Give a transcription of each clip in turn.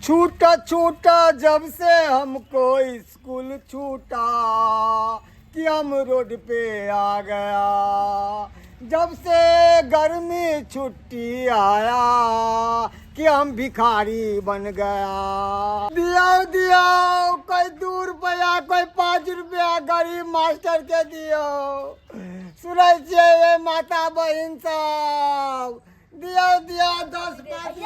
छूटा छूटा जब से हमको स्कूल छूटा कि हम रोड पे आ गया। जब से गर्मी छुट्टी आया कि हम भिखारी बन गया। दिया दिया कोई 2 रुपया कोई 5 रुपया गरीब मास्टर के दियो। सुनै छियै ये माता बहिन सब दिया दिया 10 5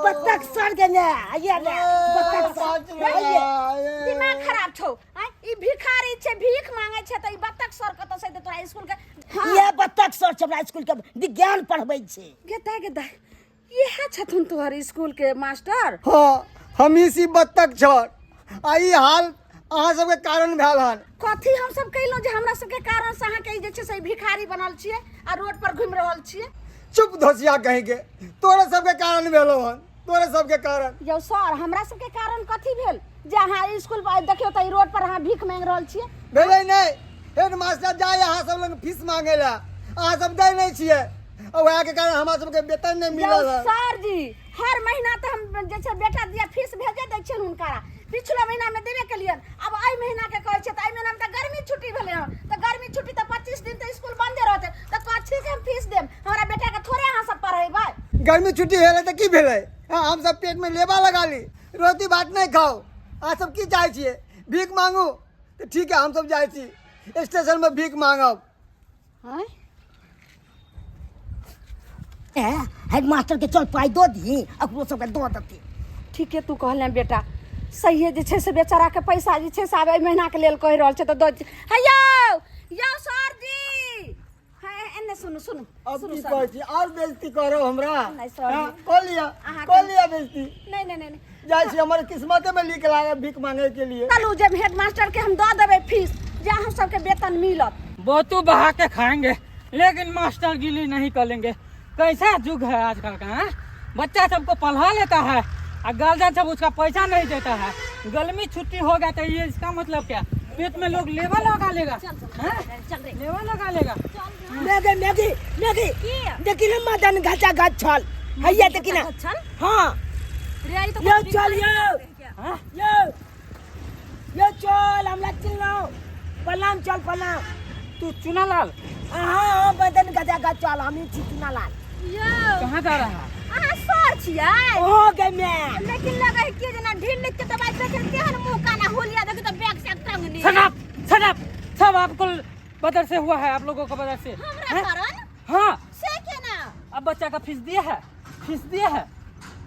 बत्तख सर के ने ये ने बत्तख दिमाग खराब छौ। ई भिखारी छे, भीख मांगे छे त ई बत्तख सर कत से दे तोरा स्कूल के। ये बत्तख सर हमरा स्कूल के विज्ञान पढ़बै छे। गेता गेता ये छथुन तोहर स्कूल के मास्टर। हाँ हम इसी बत्तख छर आई हाल अहाँ सबके कारण भेल हन। कथी हम सब कइलो जे हमरा सब के कारण से अहाँ के जे छे से भिखारी बनल छिए आ रोड पर घूम रहल छिए। चुप धोसिया कहेंगे तोरे सबके कारण भेलो हन, तोरे सबके कारण। यौ सर हमरा सब के कारण कथी भेल जे अहाँ स्कूल पर देखियो त ई रोड पर अहाँ भीख मांग रहल छिए। भेलै नहीं हेड मास्टर जाय अहाँ सब लग फीस मांगे ला अहाँ सब दै नहीं छिए और वहाँ के कारण हमरा सबके वेतन नहीं मिलल है। सर जी हर महीना तो हम जे छे बेटा दिया फीस भेजे दै छिए हुनका। पिछला महीना में देबे के लिए अब आई महीना के कहै छे त आई महीना में त गर्मी छुट्टी भेले हन त गर्मी छुट्टी त 25 दिन त स्कूल बंदे रहते त कथि के हम फीस देम। हमरा बेटा के थोड़े अहाँ सब पढ़ेबै। गर्मी छुट्टी भेलै त की भेलै हम सब पेट में लेबा लगा ली रोटी भात नहीं खाओ। अहाँ सब की चाहे छिए भीख मांगू तो ठीक है हम सब जाए छी स्टेशन में भीख मांगब। हैं हेड मास्टर के चल पाई दो दी अकरो सब के दो दती। ठीक है तू कहले बेटा सही है जे छे से बेचारा के पैसा जे छे से आबे महीना के लेल कह रहल छे त दो। हेयो यो सर जी है एने सुनु सुनु अब सुनु की सर। कहै छी और बेइज्जती करो हमरा। नहीं सर हाँ, जी। कह लिया बेइज्जती नहीं नहीं नहीं जाय छी हमर किस्मत में लिख लागे भीख मांगे के लिए। चलू जब हेड मास्टर के हम दो देबे फीस जे हम सब के वेतन मिलत। बोतू बहा के खाएंगे लेकिन मास्टर गिली नहीं करेंगे। कैसा युग है आजकल का है? बच्चा सबको पढ़ा लेता है और गार्जियन सब उसका पैसा नहीं देता है। गर्मी छुट्टी हो गया तो ये इसका मतलब क्या पेट में लोग लेवा लगा लेगा हैं? लेवा लगा लेगा। मेगे मेगी मेगी देखि न मदन घचा घच छल हैया देखि न। हां यो चल यो चल हमरा चलो पलाम चल पलाम। तू चुनालाल हां मदन घचा घच चल हम छी चुनालाल। यो कहाँ जा रहा है? अहाँ सर छियै ओ गए मैं लेकिन लगे है कि जना ढील लिख के दवाई देखे केहन मुंह काना होलिया देखे तो बैग से टंग नहीं। सनप सब आपको बदर से हुआ है आप लोगों का बदर से। हमरा कारण हाँ से के ना अब बच्चा का फीस दिया है फीस दिया है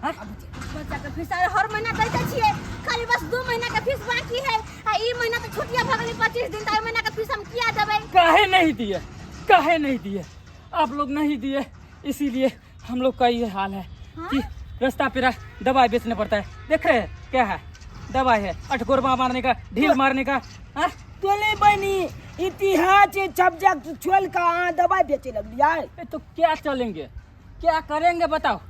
हाँ? बच्चा के फीस हर महीना देते छिए खाली बस 2 महीना के फीस बाकी है आ ई महीना तो छुट्टियां भ गेली 25 दिन त ई महीना के फीस हम किया देबै। काहे नहीं दिए आप लोग नहीं दिए इसीलिए हम लोग का ये हाल है कि रास्ता पे दवाई बेचना पड़ता है। देख रहे हैं क्या है दवाई है अठगोरबा मारने का ढील मारने का। हाँ? तोले बनी इतिहास सब्जेक्ट छोड़ का दवाई बेचे लगलिए तो क्या चलेंगे क्या करेंगे बताओ।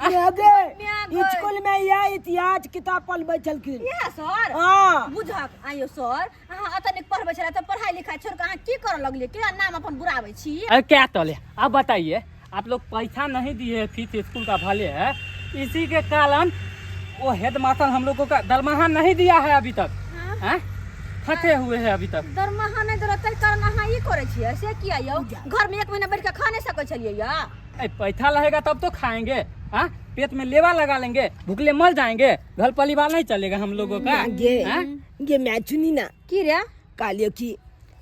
स्कूल में यह इतिहास किताब पढ़बै छलखिन। ये सर हां बुझक आयो सर अहाँ अतनिक पढ़बै छला त पढ़ाई लिखाई छोड़ के अहाँ की करऽ लगलिए कि नाम अपन बुराबै छी। अरे क्या तले अब बताइए आप लोग पैसा नहीं दिए फीस स्कूल का भले है इसी के कारण वो हेड मास्टर हम लोगों का दरमाहा नहीं दिया है अभी तक। हैं? फंसे हुए हैं अभी तक। दरमाहा नहीं देला तै कारण अहाँ ई करे छियै से किया यौ घर में 1 महीना बैठ के खा नहीं सकै छलिए या। पैसा रहेगा तब तो खाएंगे। हाँ पेट में लेवा लगा लेंगे भूखले मर जाएंगे घर परिवार नहीं चलेगा हम लोगों का। ये मैं चुनी ना की रे कालियो की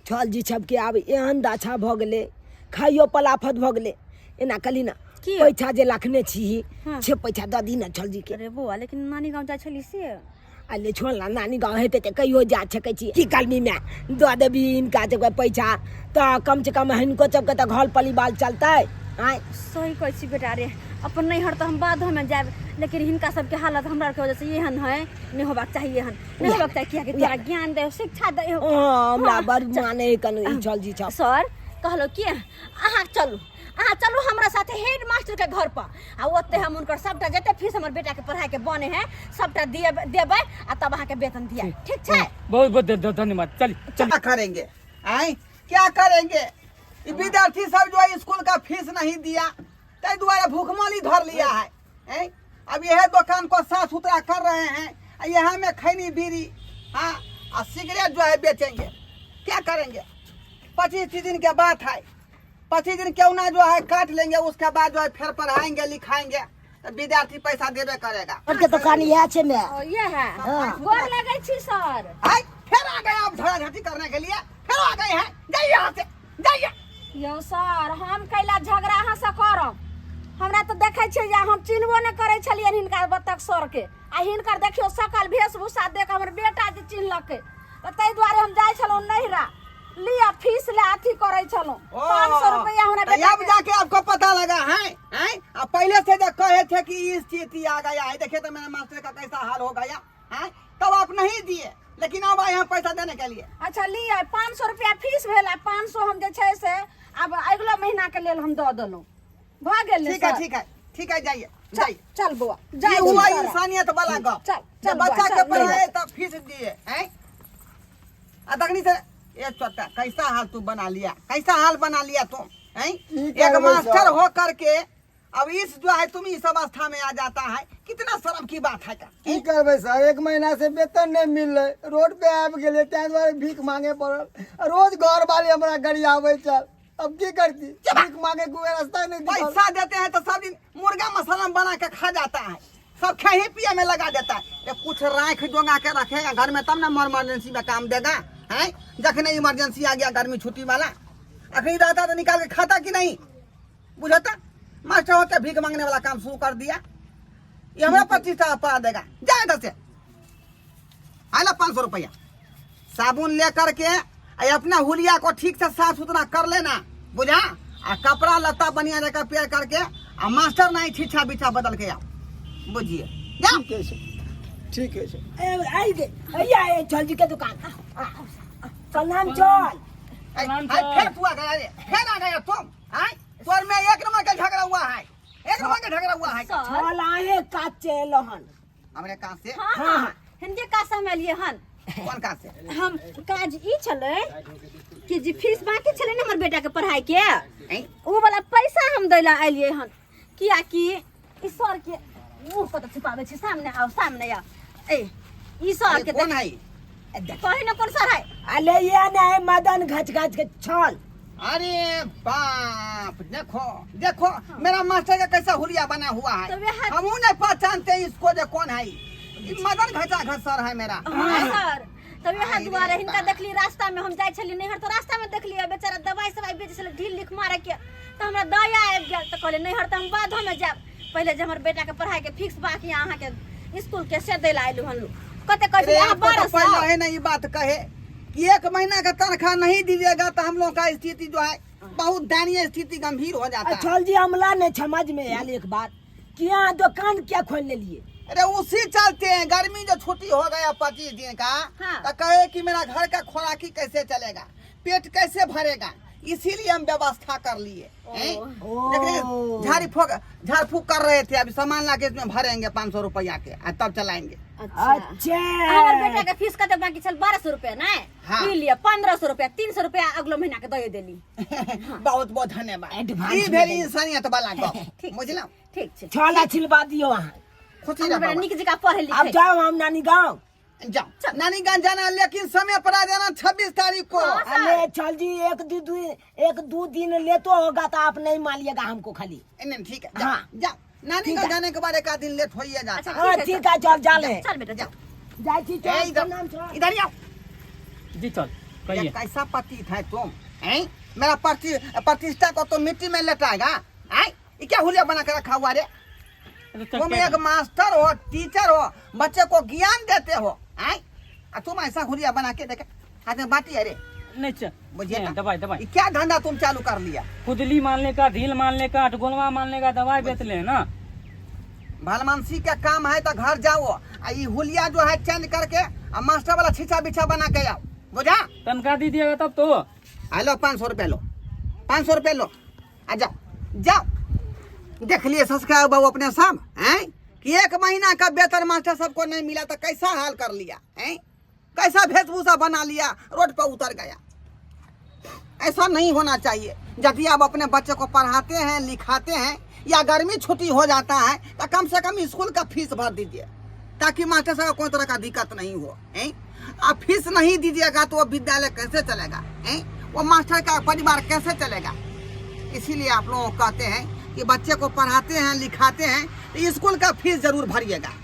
छल जी छब के आब एहन दाछा भ गेले खाइयो पलाफत भ गेले एना कली ना पैसा जे लाखने छी छे पैसा द दी ना छल जी के। अरे बुआ लेकिन नानी गांव जाय छली से अले छोड़ ला नानी गांव हेते ते कहियो जा सकै छी की कलमी में द देबी इनका जे पैसा त कम से कम हिनको सबके त घर परिवार चलतै। आय सही कहै छी बेटा रे अपन नैहर त हम बाद में जाब लेकिन हिनका सबके हालत हमरा के वजह से एहन है नहीं होबाक चाहिए हन नहीं होबाक चाहिए किया के तोरा ज्ञान दे शिक्षा दे। हमरा बड़ माने कनु ई छल जी छ सर कहलो कि अहाँ चलू हमरा साथे हेड मास्टर के घर पर आ ओते हम उनकर सबटा जते फीस हमर बेटा के पढ़ाई के बने है सबटा देबै आ तब अहाँ के वेतन दिया ठीक छै। बहुत बहुत धन्यवाद। चलिए क्या करेंगे आए क्या करेंगे विद्यार्थी सब जो है स्कूल का फीस नहीं दिया तै द्वारा भूखमरी धर लिया है। अब यह दुकान को साफ सुथरा कर रहे हैं, यहाँ में खैनी बीड़ी, हाँ, और सिगरेट जो है बेचेंगे, क्या करेंगे? 25 दिन के बाद है, 25 दिन क्यों ना जो है काट लेंगे, उसके बाद जो है फिर पढ़ाएंगे लिखाएंगे, तो विद्यार्थी पैसा देवे करेगा। और के दुकान यह छे में ओ, ये है गोर लगे छी सर। हाय, फिर आ गए आप झगड़ा करने के लिए, फिर आ गए हैं, जाइए यहाँ से, जाइए। यो सर हम कैला झगड़ा अहाँ से करब? हमरा तो देखे छे जे हम चिन्हबो न करे छलियन हिनका बतक सर के, आ हिनकर देखियो सकल वेशभूषा देख हमर बेटा जे चिन्हलकै, तो ताहि दुआरे हम जाय छलौ नहिरा लिया फीस ले अथी करे छलौ 500 रुपया हमरा बेटा अब जाके आपको पता लगा है, हैं? अब पहले से जो कहे थे कि इस स्थिति आ गया है, देखिए तो मेरे मास्टर का कैसा हाल हो गया है, तब आप नहीं दिए, लेकिन अब आए हैं पैसा देने के लिए। अच्छा लिया 500 रुपया फीस भेला, 500 हम जे छै से अब अगला महीना के लेल हम दऽ देलौ, भ गेल। ठीक है, ठीक है, ठीक है, जाइए, जाइए। चल बुआ ये जाइए। हुआ इंसानियत वाला गप। चल, जब चल बच्चा बुआ, के चल, पढ़ाए तो फीस दिए, हैं? तकनी से ये चोटा कैसा हाल तू बना लिया, कैसा हाल बना लिया तुम, हैं? ठीक एक है मास्टर भाई हो करके अब इस जो है तुम इस अवस्था में आ जाता है, कितना शर्म की बात है का? की करबे सर, 1 महीना से वेतन नहीं मिल रहे, रोड पे आबि गेले, ताहि दुआरे भीख मांगे पड़ल। रोज घर वाले हमरा गड़ी आवे चल, अब की करती, भीख मांगे कोई रास्ता नहीं दिखल। पैसा देते हैं तो सब दिन मुर्गा मसाला बना के खा जाता है, सब खाए पिए में लगा देता है। ये कुछ राख जोगा के रखेगा घर में, तब ना इमरजेंसी में काम देगा, हैं? जखने इमरजेंसी आ गया गर्मी छुट्टी वाला, अखनी रहता तो निकाल के खाता कि नहीं, बुझता? मास्टर होते भीख मांगने वाला काम शुरू कर दिया, ये हमें 25 पा देगा, जाए इधर से। आला 500 रुपया साबुन ले करके अपना हुलिया को ठीक से साफ सुथरा कर लेना, बुझा? आ कपड़ा लत्ता बढ़िया जगह पे करके, आ मास्टर नहीं छिछा बिछा बदल के आओ, बुझिए, जा। ठीक है सर, ठीक है सर। आई दे आई चल जी के दुकान चल नाम चल। फिर तू आ गया रे, फिर आ गया तुम, हैं? तोर में 1 नंबर का झगड़ा हुआ है, 1 नंबर का झगड़ा हुआ है। चल आए काचे लहन हमरे कहाँ से? हाँ हिनके का समझलिए हन कौन कहाँ से? हम काज ई छले कि जी फीस बाकी छले न हमर बेटा के पढ़ाई के, हैं? उ वाला पैसा हम दैला आइलिए हन, किया कि ई सर के मुंह पर छुपावे छै, सामने आओ, सामने आओ। ए ई सर के कौन है? कहि न कोन सर है? अले ये नहीं मदन घच घच के छल। अरे बाप, देखो देखो मेरा मास्टर का कैसा हुलिया बना हुआ है, तो वे हाथ- हम नहीं पहचानते इसको जो कौन है। ये मदन घचा घच सर है मेरा। हाँ सर, तब यहाँ अरे दुआरे हिनका बाप। देखली रास्ता में हम जाय छली नैहर, तो रास्ता में देखलिए बेचारा दवाई सवाई बेचे छले, ढील लिख मारे के, तो हमरा दया आबि गेल, तो कहले नैहर तो हम बाधो में जाब, पहले जे हमर बेटा के पढ़ाई के फिक्स बाकी अहाँ के स्कूल के से देला आइलु हन। कते अरे कहले आपको तो 1200 पहले है ना ये बात कहे कि 1 महीना का तनख्वाह नहीं दीजिएगा तो हम लोग का स्थिति जो है बहुत दयनीय स्थिति, गंभीर हो जाता है। चल जी हमला ने समझ में आयल एक बात कि यहाँ दुकान क्या खोल ले लिए। अरे उसी चलते हैं, गर्मी जो छुट्टी हो गया 25 दिन का, हाँ। तो कहे कि मेरा घर का खुराकी कैसे चलेगा, पेट कैसे भरेगा, इसीलिए हम व्यवस्था कर लिए, हैं? ओ। झाड़ फूक कर रहे थे, अभी सामान ला के इसमें भरेंगे 500 रुपया के, तब चलाएंगे। अच्छा हमर बेटा के फीस कते बाकी छल 1200 रुपया नै, हाँ। ई लिए 1500 रुपया, 300 रुपया अगलो महीना के दे देली। बहुत बहुत धन्यवाद। एडवांस ई में भेरी देंगे। इंसानियत वाला गप, ठीक बुझलौ? ठीक छै, छोला छिलवा दियो वहाँ। खुशी हमर रह बेटा बाबा। निक जगह पढ़े अब लिखे। जाओ हम नानी गाँव। जाओ नानी गाँव जाना, लेकिन समय पर आ जाना 26 तारीख को। हाँ। अरे चल जी एक दो दिन ले तो होगा तो आप नहीं मानिएगा हमको खाली। नहीं ठीक है, हाँ। जाओ नानी ठीक गाँव है। जाने के बाद 1 दिन लेट हो ही जाता अच्छा, है। हाँ ठीक है चल जा ले। चल बेटा जाओ। जाए थी ए, चल इधर नाम चल। इधर ही आओ। जी चल ये कहिए। कैसा पतित है तुम, हैं? मेरा प्रतिष्ठा को तो मिट्टी में लटाएगा, हैं? ये क्या हुलिया बना के रखा हुआ रे? अरे चल तुम क्या- एक मास्टर हो, टीचर हो, बच्चे को ज्ञान देते हो, हैं? और तुम ऐसा हुलिया बना के देखे हाथ में बाटी है रे, नहीं चल बुझिए ना? दवाई दवाई ये क्या धंधा तुम चालू कर लिया? खुदली मारने का, ढील मारने का, अटगोलवा मारने का दवाई बेच ले ना। भलमानसी का काम है तो घर जाओ, और ये हुलिया जो है चेंज करके और मास्टर वाला छिछा बिछा बना के आओ, बुझा? तनख्वाह दीजिएगा तब तो। लो 500 रुपये लो, 500 रुपये लो, आ जाओ जाओ। देख लिए सब्सक्राइब बाबू अपने सब, हैं? कि 1 महीना का वेतन मास्टर सबको नहीं मिला तो कैसा हाल कर लिया, हैं? कैसा वेशभूषा बना लिया, रोड पर उतर गया। ऐसा नहीं होना चाहिए। जब भी आप अपने बच्चे को पढ़ाते हैं लिखाते हैं, या गर्मी छुट्टी हो जाता है तो कम से कम स्कूल का फीस भर दीजिए, ताकि मास्टर साहब को कोई तरह का दिक्कत नहीं हो। आप फीस नहीं दीजिएगा तो वो विद्यालय कैसे चलेगा, वो मास्टर का परिवार कैसे चलेगा। इसीलिए आप लोगों को कहते हैं कि बच्चे को पढ़ाते हैं लिखाते हैं तो स्कूल का फीस जरूर भरिएगा।